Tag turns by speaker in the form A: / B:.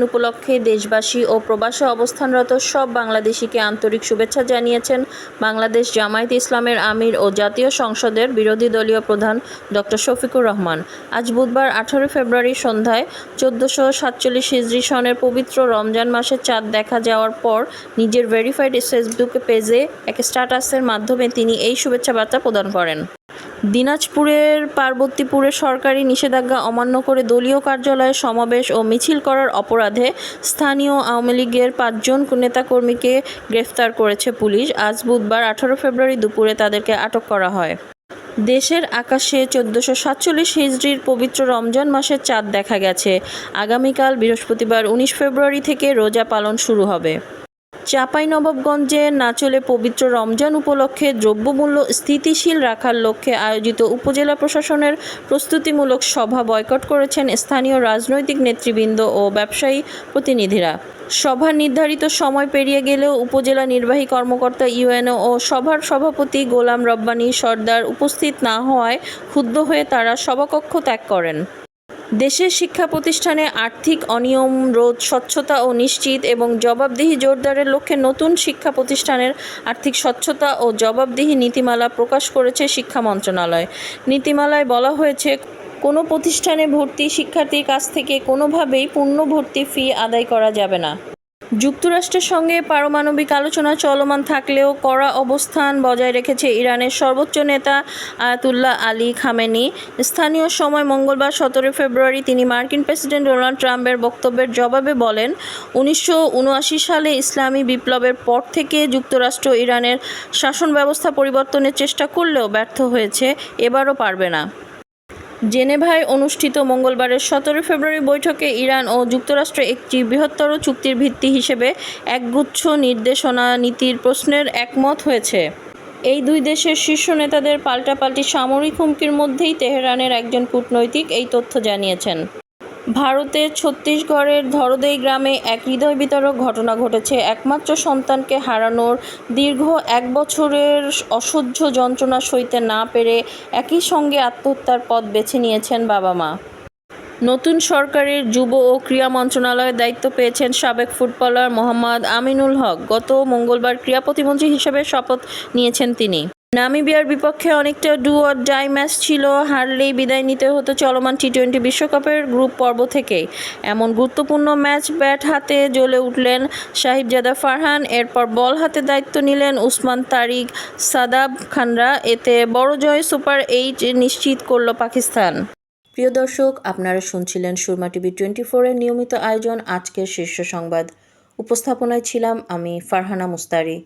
A: উপলক্ষে দেশবাসী ও প্রবাসে অবস্থানরত সব বাংলাদেশিকে আন্তরিক শুভেচ্ছা জানিয়েছেন বাংলাদেশ জামায়াতে ইসলামের আমির ও জাতীয় সংসদের বিরোধী দলীয় প্রধান ডক্টর শফিকুর রহমান। আজ বুধবার 18 ফেব্রুয়ারি সন্ধ্যায় 1447 হিজরি সনের পবিত্র রমজান মাসের চাঁদ দেখা যাওয়ার পর নিজের ভেরিফাইড ফেসবুক পেজে এক স্ট্যাটাসের মাধ্যমে তিনি এই শুভেচ্ছা বার্তা প্রদান করেন। দিনাজপুরের পার্বতীপুরে সরকারি নিষেধাজ্ঞা অমান্য করে দলীয় কার্যালয়ে সমাবেশ ও মিছিল করার অপরাধে স্থানীয় আওয়ামী লীগের 5 জন নেতাকর্মীকে গ্রেফতার করেছে পুলিশ। আজ বুধবার 18 ফেব্রুয়ারি দুপুরে তাদেরকে আটক করা হয়। দেশের আকাশে 1447 হিজরির পবিত্র রমজান মাসের চাঁদ দেখা গেছে। আগামীকাল বৃহস্পতিবার 19 ফেব্রুয়ারি থেকে রোজা পালন শুরু হবে। চাঁপাইনবাবগঞ্জের নাচলে পবিত্র রমজান উপলক্ষে দ্রব্যমূল্য স্থিতিশীল রাখার লক্ষ্যে আয়োজিত উপজেলা প্রশাসনের প্রস্তুতিমূলক সভা বয়কট করেছেন স্থানীয় রাজনৈতিক নেতৃবৃন্দ ও ব্যবসায়ী প্রতিনিধিরা। সভার নির্ধারিত সময় পেরিয়ে গেলেও উপজেলা নির্বাহী কর্মকর্তা ইউএনও ও সভার সভাপতি গোলাম রব্বানী সর্দার উপস্থিত না হওয়ায় ক্ষুব্ধ হয়ে তারা সভাকক্ষ ত্যাগ করেন। দেশের শিক্ষা প্রতিষ্ঠানে আর্থিক অনিয়ম রোধ, স্বচ্ছতা ও নিশ্চিত এবং জবাবদিহি জোরদারের লক্ষ্যে নতুন শিক্ষা প্রতিষ্ঠানের আর্থিক স্বচ্ছতা ও জবাবদিহি নীতিমালা প্রকাশ করেছে শিক্ষা মন্ত্রণালয়। নীতিমালায় বলা হয়েছে, কোনো প্রতিষ্ঠানে ভর্তি শিক্ষার্থীর কাছ থেকে কোনোভাবেই পূর্ণ ভর্তি ফি আদায় করা যাবে না। যুক্তরাষ্ট্রের সঙ্গে পারমাণবিক আলোচনা চলমান থাকলেও কড়া অবস্থান বজায় রেখেছে ইরানের সর্বোচ্চ নেতা আয়াতুল্লাহ আলী খামেনি। স্থানীয় সময় মঙ্গলবার 17 ফেব্রুয়ারি তিনি মার্কিন প্রেসিডেন্ট ডোনাল্ড ট্রাম্পের বক্তব্যের জবাবে বলেন, 1979 সালে ইসলামী বিপ্লবের পর থেকে যুক্তরাষ্ট্র ইরানের শাসন ব্যবস্থা পরিবর্তনের চেষ্টা করলেও ব্যর্থ হয়েছে, এবারও পারবে না। জেনেভায় অনুষ্ঠিত মঙ্গলবারের 17 ফেব্রুয়ারি বৈঠকে ইরান ও যুক্তরাষ্ট্র একটি বৃহত্তর চুক্তির ভিত্তি হিসেবে একগুচ্ছ নির্দেশনা নীতির প্রশ্নের একমত হয়েছে। এই দুই দেশের শীর্ষ নেতাদের পাল্টাপাল্টি সামরিক হুমকির মধ্যেই তেহরানের একজন কূটনৈতিক এই তথ্য জানিয়েছেন। ভারতের ছত্তিশগড়ের ধরদেই গ্রামে এক হৃদয় বিতরক ঘটনা ঘটেছে। একমাত্র সন্তানকে হারানোর দীর্ঘ 1 বছরের অসহ্য যন্ত্রণা সইতে না পেরে একই সঙ্গে আত্মহত্যার পথ বেছে নিয়েছেন বাবা-মা। নতুন সরকারের যুব ও ক্রীড়া মন্ত্রণালয়ের দায়িত্ব পেয়েছেন সাবেক ফুটবলার মোহাম্মদ আমিনুল হক। গত মঙ্গলবার ক্রীড়া প্রতিমন্ত্রী হিসেবে শপথ নিয়েছেন তিনি। নামিবিয়ার বিপক্ষে অনেকটা ডু অর ডাই ম্যাচ ছিল, হারলেই বিদায় নিতে হতো চলমান টি-20 বিশ্বকাপের গ্রুপ পর্ব থেকেই। এমন গুরুত্বপূর্ণ ম্যাচ ব্যাট হাতে জ্বলে উঠলেন সাহিবজাদা ফারহান। এরপর বল হাতে দায়িত্ব নিলেন উসমান তারিক, সাদাব খানরা। এতে বড় জয় সুপার 8 নিশ্চিত করল পাকিস্তান। প্রিয় দর্শক, আপনারা শুনছিলেন সুরমা টিভি 24 এর নিয়মিত আয়োজন আজকের শীর্ষ সংবাদ। উপস্থাপনায় ছিলাম আমি ফারহানা মুস্তারি।